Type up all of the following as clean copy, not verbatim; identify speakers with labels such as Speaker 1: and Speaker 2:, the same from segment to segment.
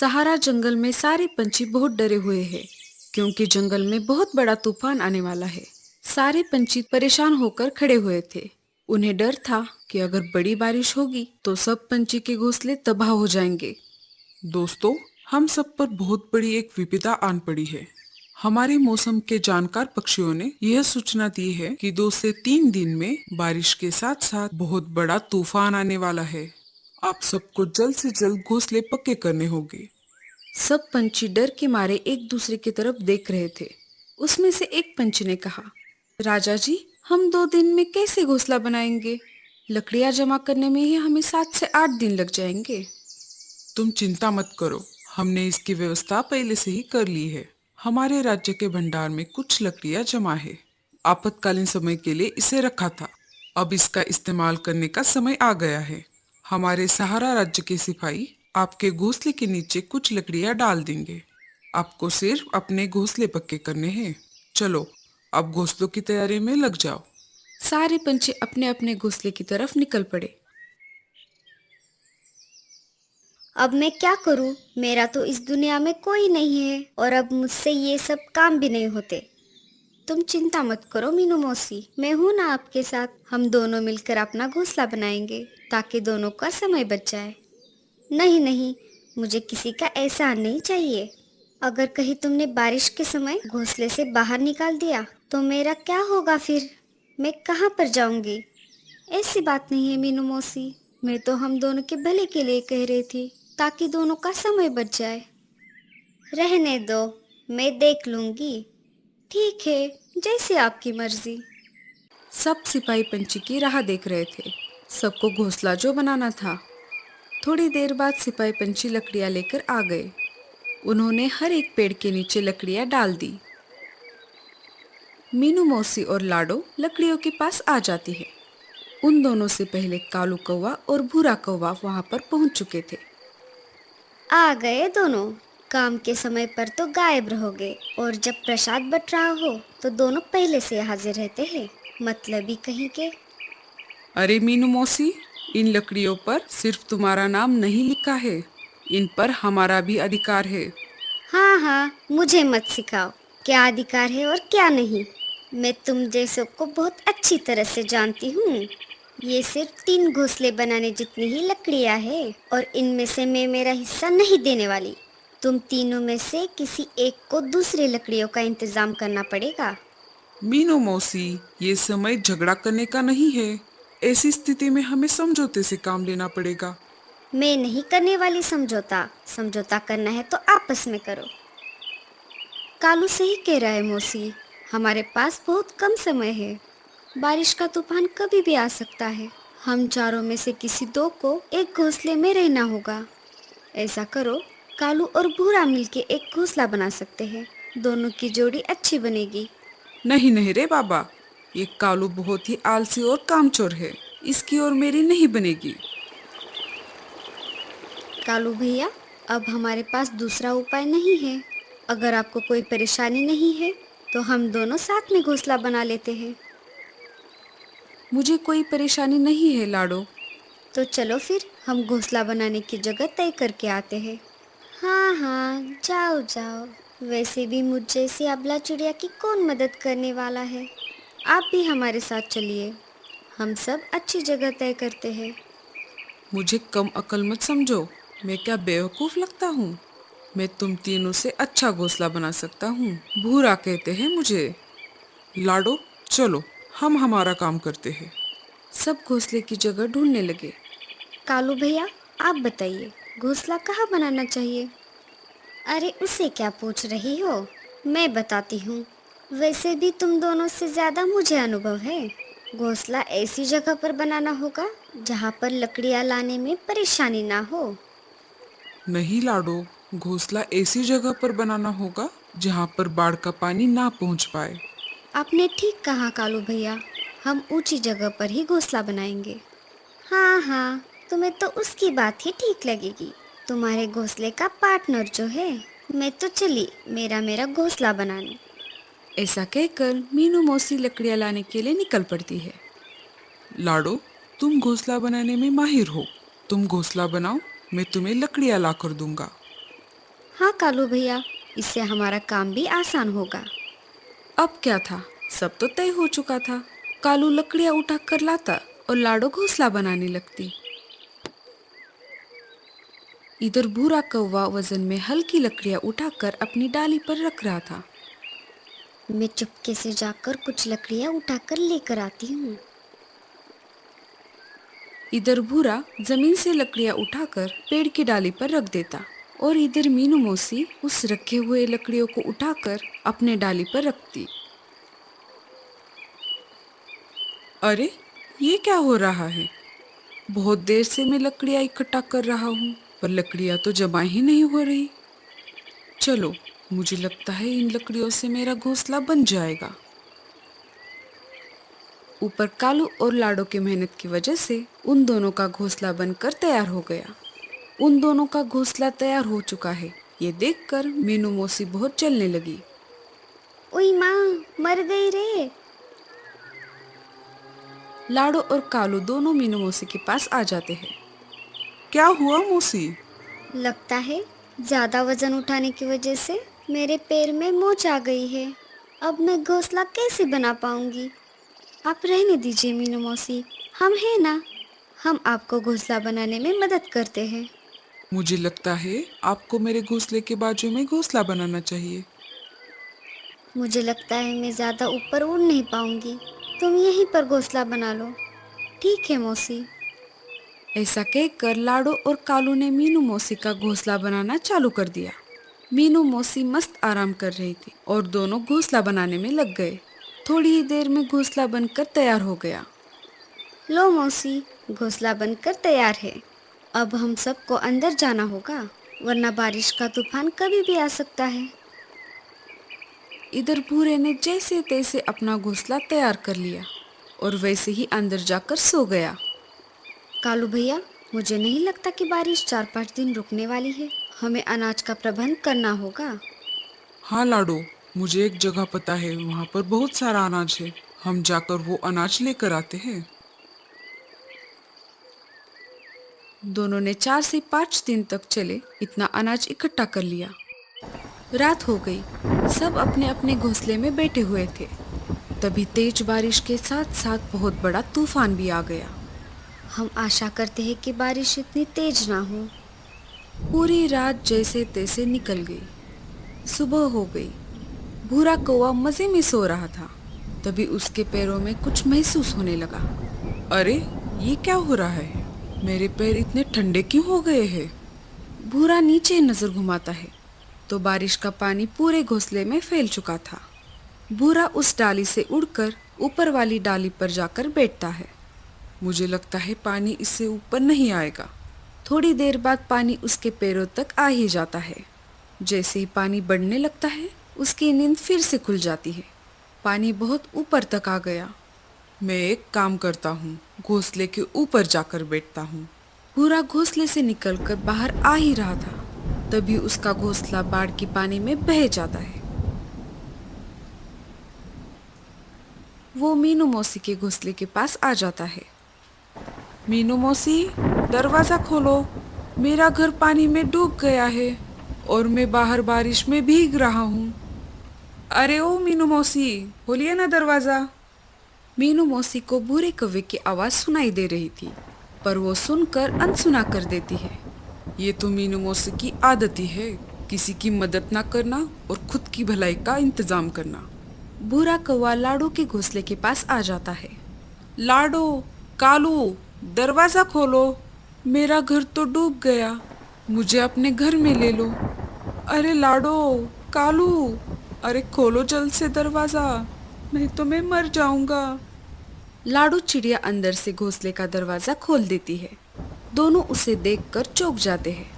Speaker 1: सहारा जंगल में सारे पंछी बहुत डरे हुए हैं क्योंकि जंगल में बहुत बड़ा तूफान आने वाला है। सारे पंछी परेशान होकर खड़े हुए थे। उन्हें डर था कि अगर बड़ी बारिश होगी तो सब पंछी के घोंसले तबाह हो जाएंगे।
Speaker 2: दोस्तों, हम सब पर बहुत बड़ी एक विपदा आन पड़ी है। हमारे मौसम के जानकार पक्षियों ने यह सूचना दी है कि 2 से 3 दिन में बारिश के साथ साथ बहुत बड़ा तूफान आने वाला है। आप सबको जल्द से जल्द घोंसले पक्के करने होंगे।
Speaker 1: सब पंछी डर के मारे एक दूसरे की तरफ देख रहे थे। उसमें से एक पंछी ने कहा, राजा जी, हम 2 दिन में कैसे घोंसला बनाएंगे? लकड़ियां जमा करने में ही हमें 7 से 8 दिन लग जाएंगे।
Speaker 2: तुम चिंता मत करो, हमने इसकी व्यवस्था पहले से ही कर ली है। हमारे राज्य के भंडार में कुछ लकड़ियां जमा है। आपातकालीन समय के लिए इसे रखा था। अब इसका इस्तेमाल करने का समय आ गया है। हमारे सहारा राज्य के सिपाही आपके घोंसले के नीचे कुछ लकड़ियां डाल देंगे। आपको सिर्फ अपने घोंसले पक्के करने हैं। चलो, अब घोंसलों की तैयारी में लग जाओ।
Speaker 1: सारे पंछी अपने अपने घोंसले की तरफ निकल पड़े।
Speaker 3: अब मैं क्या करूं? मेरा तो इस दुनिया में कोई नहीं है और अब मुझसे ये सब काम भी नहीं होते। तुम चिंता मत करो मीनू मौसी, मैं हूं ना आपके साथ। हम दोनों मिलकर अपना घोंसला बनाएंगे ताकि दोनों का समय बच जाए। नहीं नहीं, मुझे किसी का एहसान नहीं चाहिए। अगर कहीं तुमने बारिश के समय घोंसले से बाहर निकाल दिया तो मेरा क्या होगा फिर? मैं कहाँ पर जाऊंगी? ऐसी बात नहीं है मीनू मौसी, मैं तो हम दोनों के भले के लिए कह रही थी ताकि दोनों का समय बच जाए। रहने दो, मैं देख लूंगी। ठीक है, जैसी आपकी मर्जी।
Speaker 1: सब सिपाही पंछी की राह देख रहे थे। सबको घोंसला जो बनाना था। थोड़ी देर बाद सिपाही पंछी लकड़ियां लेकर आ गए। उन्होंने हर एक पेड़ के नीचे लकड़ियां डाल दी। मीनू मौसी और लाडो लकड़ियों के पास आ जाती है। उन दोनों से पहले कालू कौवा और भूरा कौवा वहां पर पहुंच चुके थे।
Speaker 3: आ गए दोनों। काम के समय पर तो गायब रहोगे और जब प्रसाद बट रहा हो तो दोनों पहले से हाजिर रहते हैं। मतलबी कहीं के।
Speaker 1: अरे मीनू मौसी, इन लकड़ियों पर सिर्फ तुम्हारा नाम नहीं लिखा है, इन पर हमारा भी अधिकार है।
Speaker 3: हाँ हाँ, मुझे मत सिखाओ क्या अधिकार है और क्या नहीं। मैं तुम जैसों को बहुत अच्छी तरह से जानती हूँ। ये सिर्फ 3 घोंसले बनाने जितनी ही लकड़ियाँ है और इनमें से मैं मेरा हिस्सा नहीं देने वाली। तुम तीनों में से किसी एक को दूसरी लकड़ियों का इंतजाम करना पड़ेगा।
Speaker 2: मीनू मौसी, ये समय झगड़ा करने का नहीं है। ऐसी स्थिति में हमें समझौते से काम लेना पड़ेगा।
Speaker 3: मैं नहीं करने वाली समझौता। समझौता करना है तो आपस में करो। कालू सही कह रहा है मौसी, हमारे पास बहुत कम समय है। बारिश का तूफान कभी भी आ सकता है। हम चारों में से किसी दो को एक घोंसले में रहना होगा। ऐसा करो, कालू और भूरा मिलके एक घोंसला बना सकते हैं। दोनों की जोड़ी अच्छी बनेगी।
Speaker 1: नहीं नहीं रे बाबा, ये कालू बहुत ही आलसी और कामचोर है। इसकी और मेरी नहीं बनेगी।
Speaker 3: कालू भैया, अब हमारे पास दूसरा उपाय नहीं है। अगर आपको कोई परेशानी नहीं है तो हम दोनों साथ में घोंसला बना लेते हैं।
Speaker 1: मुझे कोई परेशानी नहीं है लाडो।
Speaker 3: तो चलो फिर हम घोंसला बनाने की जगह तय करके आते हैं। हाँ हाँ, जाओ जाओ। वैसे भी मुझ जैसी अबला चिड़िया की कौन मदद करने वाला है। आप भी हमारे साथ चलिए, हम सब अच्छी जगह तय करते हैं।
Speaker 1: मुझे कम अकल मत समझो। मैं क्या बेवकूफ लगता हूँ? मैं तुम तीनों से अच्छा घोंसला बना सकता हूँ। भूरा कहते हैं मुझे।
Speaker 2: लाडो, चलो, हम हमारा काम करते हैं।
Speaker 1: सब घोंसले की जगह ढूंढने लगे।
Speaker 3: कालू भैया, आप बताइए, घोंसला कहाँ बनाना चाहिए? अरे उसे क्या पूछ रही हो, मैं बताती हूँ। वैसे भी तुम दोनों से ज़्यादा मुझे अनुभव है। घोंसला ऐसी जगह पर बनाना होगा जहाँ पर लकड़ियाँ लाने में परेशानी ना हो।
Speaker 2: नहीं लाडो, घोंसला ऐसी जगह पर बनाना होगा जहाँ पर बाढ़ का पानी ना पहुँच पाए।
Speaker 3: आपने ठीक कहा कालू भैया, हम ऊंची जगह पर ही घोंसला बनाएंगे। हाँ हाँ, तुम्हें तो उसकी बात ही ठीक लगेगी। तुम्हारे घोंसले का पार्टनर जो है, मैं तो चली मेरा मेरा घोंसला बनाने।
Speaker 1: ऐसा कहकर मीनू मौसी लकड़ियाँ लाने के लिए निकल पड़ती है।
Speaker 2: लाडो, तुम घोंसला बनाने में माहिर हो। तुम घोंसला बनाओ, मैं तुम्हें लकड़ियाँ ला कर दूंगा।
Speaker 3: हाँ कालू भैया, इससे हमारा काम भी आसान होगा।
Speaker 1: अब क्या था, सब तो तय हो चुका था। कालू लकड़ियां उठा कर लाता और लाडो घोंसला बनाने लगती। इधर भूरा कौवा वजन में हल्की लकड़ियां उठाकर अपनी डाली पर रख रहा था।
Speaker 3: मैं चुपके से जाकर कुछ लकड़ियां उठाकर लेकर आती हूँ।
Speaker 1: इधर भूरा जमीन से लकड़ियां उठाकर पेड़ की डाली पर रख देता और इधर मीनू मौसी उस रखे हुए लकड़ियों को उठाकर अपने डाली पर रखती। अरे, ये क्या हो रहा है? बहुत देर से मैं लकड़ियां इकट्ठा कर रहा हूँ, पर लकड़ियां तो जमा ही नहीं हो रही। चलो, मुझे लगता है इन लकड़ियों से मेरा घोंसला बन जाएगा। ऊपर कालू और लाडो की मेहनत की वजह से उन दोनों का घोंसला बनकर तैयार हो गया। उन दोनों का घोंसला तैयार हो चुका है, ये देखकर मीनू मौसी बहुत जलने लगी।
Speaker 3: ओई माँ, मर गई रे।
Speaker 1: लाडो और कालू दोनों मीनू मौसी के पास आ जाते हैं।
Speaker 2: क्या हुआ मौसी?
Speaker 3: लगता है ज्यादा वजन उठाने की वजह से मेरे पैर में मोच आ गई है। अब मैं घोंसला कैसे बना पाऊंगी? आप रहने दीजिए मीनू मौसी, हम हैं ना, हम आपको घोंसला बनाने में मदद करते हैं।
Speaker 2: मुझे लगता है आपको मेरे घोंसले के बाजू में घोंसला बनाना चाहिए।
Speaker 3: मुझे लगता है मैं ज्यादा ऊपर उड़ नहीं पाऊंगी, तुम यहीं पर घोंसला बना लो। ठीक है मौसी।
Speaker 1: ऐसा कहकर लाडो और कालू ने मीनू मौसी का घोंसला बनाना चालू कर दिया। मीनू मौसी मस्त आराम कर रही थी और दोनों घोंसला बनाने में लग गए। थोड़ी ही देर में घोंसला बनकर तैयार हो गया।
Speaker 3: लो मौसी, घोंसला बनकर तैयार है। अब हम सबको अंदर जाना होगा, वरना बारिश का तूफान कभी भी आ सकता है।
Speaker 1: इधर भूरे ने जैसे तैसे अपना घोंसला तैयार कर लिया और वैसे ही अंदर जाकर सो गया।
Speaker 3: कालू भैया, मुझे नहीं लगता कि बारिश 4-5 दिन रुकने वाली है। हमें अनाज का प्रबंध करना होगा।
Speaker 2: हाँ लाडो, मुझे एक जगह पता है, वहाँ पर बहुत सारा अनाज है। हम जाकर वो अनाज लेकर आते हैं।
Speaker 1: दोनों ने 4 से 5 दिन तक चले इतना अनाज इकट्ठा कर लिया। रात हो गई, सब अपने अपने घोंसले में बैठे हुए थे। तभी तेज बारिश के साथ साथ बहुत बड़ा तूफान भी आ गया।
Speaker 3: हम आशा करते हैं कि बारिश इतनी तेज ना हो।
Speaker 1: पूरी रात जैसे तैसे निकल गई। सुबह हो गई। भूरा कौवा मजे में सो रहा था। तभी उसके पैरों में कुछ महसूस होने लगा।
Speaker 2: अरे, ये क्या हो रहा है? मेरे पैर इतने ठंडे क्यों हो गए हैं?
Speaker 1: भूरा नीचे नजर घुमाता है तो बारिश का पानी पूरे घोंसले में फैल चुका था। भूरा उस डाली से उड़कर ऊपर वाली डाली पर जाकर बैठता है।
Speaker 2: मुझे लगता है पानी इससे ऊपर नहीं आएगा।
Speaker 1: थोड़ी देर बाद पानी उसके पैरों तक आ ही जाता है। जैसे ही पानी बढ़ने लगता है, उसकी नींद फिर से खुल जाती है। पानी बहुत ऊपर तक आ गया।
Speaker 2: मैं एक काम करता हूँ, घोंसले के ऊपर जाकर बैठता हूँ।
Speaker 1: भूरा घोंसले से निकलकर बाहर आ ही रहा था, तभी उसका घोंसला बाढ़ की पानी में बह जाता है। वो मीनू मौसी के घोंसले के पास आ जाता है।
Speaker 2: मीनू मौसी, दरवाजा खोलो, मेरा घर पानी में डूब गया है और मैं बाहर बारिश में भीग रहा हूँ। अरे ओ मीनू मौसी, खोलिए ना दरवाजा।
Speaker 1: मीनू मौसी को भूरे कौवे की आवाज सुनाई दे रही थी, पर वो सुनकर अनसुना कर देती है।
Speaker 2: ये तो मीनू मौसी की आदत ही है, किसी की मदद ना करना और खुद की भलाई का इंतजाम करना।
Speaker 1: भूरा कौवा लाडो के घोंसले के पास आ जाता है।
Speaker 2: लाडो, कालू, दरवाजा खोलो, मेरा घर तो डूब गया, मुझे अपने घर में ले लो। अरे लाडो, कालू, अरे खोलो जल्द से दरवाजा, नहीं तो मैं मर जाऊंगा।
Speaker 1: लाडो चिड़िया अंदर से घोंसले का दरवाजा खोल देती है। दोनों उसे देखकर चौंक जाते हैं।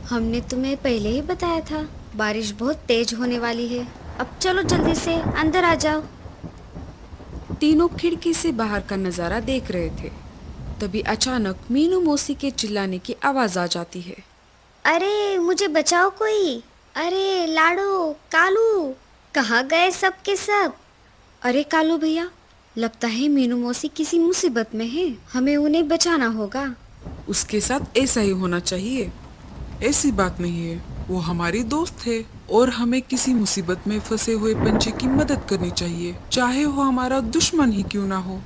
Speaker 3: हमने तुम्हें पहले ही बताया था, बारिश बहुत तेज होने वाली है। अब चलो जल्दी से अंदर आ जाओ।
Speaker 1: तीनों खिड़की से बाहर का नजारा देख रहे थे। तभी अचानक मीनू मौसी के चिल्लाने की आवाज आ जाती है।
Speaker 3: अरे मुझे बचाओ कोई! अरे लाडो, कालू, कहाँ गए सब के सब? अरे कालू भैया, लगता है मीनू मौसी किसी मुसीबत में है, हमें उन्हें बचाना होगा।
Speaker 2: उसके साथ ऐसा ही होना चाहिए, ऐसी बात नहीं है। वो हमारी दोस्त थे और हमें किसी मुसीबत में फंसे हुए पंछी की मदद करनी चाहिए, चाहे वो हमारा दुश्मन ही क्यों ना हो।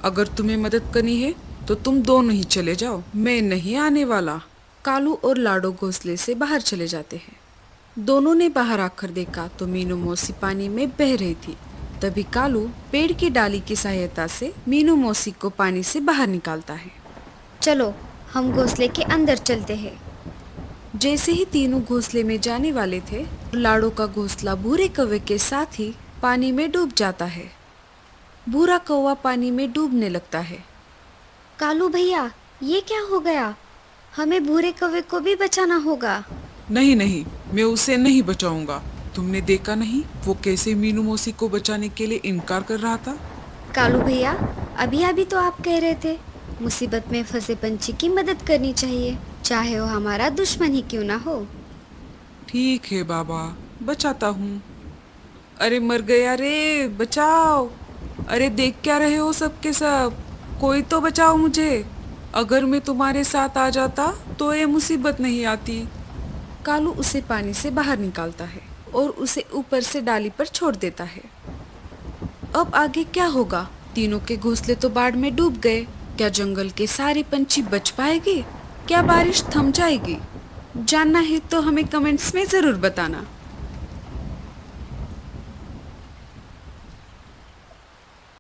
Speaker 1: अगर तुम्हें मदद करनी है तो तुम दोनों ही चले जाओ, मैं नहीं आने वाला। कालू और लाडो घोंसले से बाहर चले जाते हैं। दोनों ने बाहर आकर देखा तो मीनू मौसी पानी में बह रही थी। तभी कालू पेड़ की डाली की सहायता से मीनू मौसी को पानी से बाहर निकालता है।
Speaker 3: चलो हम घोंसले के अंदर चलते हैं।
Speaker 1: जैसे ही तीनों घोंसले में जाने वाले थे, लाडो का घोंसला भूरे कौवे के साथ ही पानी में डूब जाता है। भूरा कौवा पानी में डूबने लगता है।
Speaker 3: कालू भैया, ये क्या हो गया? हमें भूरे कौवे को भी बचाना होगा।
Speaker 2: नहीं नहीं, मैं उसे नहीं बचाऊंगा। तुमने देखा नहीं वो कैसे मीनू मौसी को बचाने के लिए इनकार कर रहा था।
Speaker 3: कालू भैया, अभी अभी तो आप कह रहे थे मुसीबत में फंसे पंछी की मदद करनी चाहिए, चाहे वो हमारा दुश्मन ही क्यों ना हो।
Speaker 2: ठीक है बाबा, बचाता हूँ।
Speaker 1: अरे मर गया रे, बचाओ। अरे देख क्या रहे हो सबके सब, कोई तो बचाओ मुझे। अगर मैं तुम्हारे साथ आ जाता तो ये मुसीबत नहीं आती। कालू उसे पानी से बाहर निकालता है और उसे ऊपर से डाली पर छोड़ देता है। अब आगे क्या होगा? तीनों के घोंसले तो बाढ़ में डूब गए। क्या जंगल के सारे पंछी बच पाएंगे? क्या बारिश थम जाएगी? जानना है तो हमें कमेंट्स में जरूर बताना।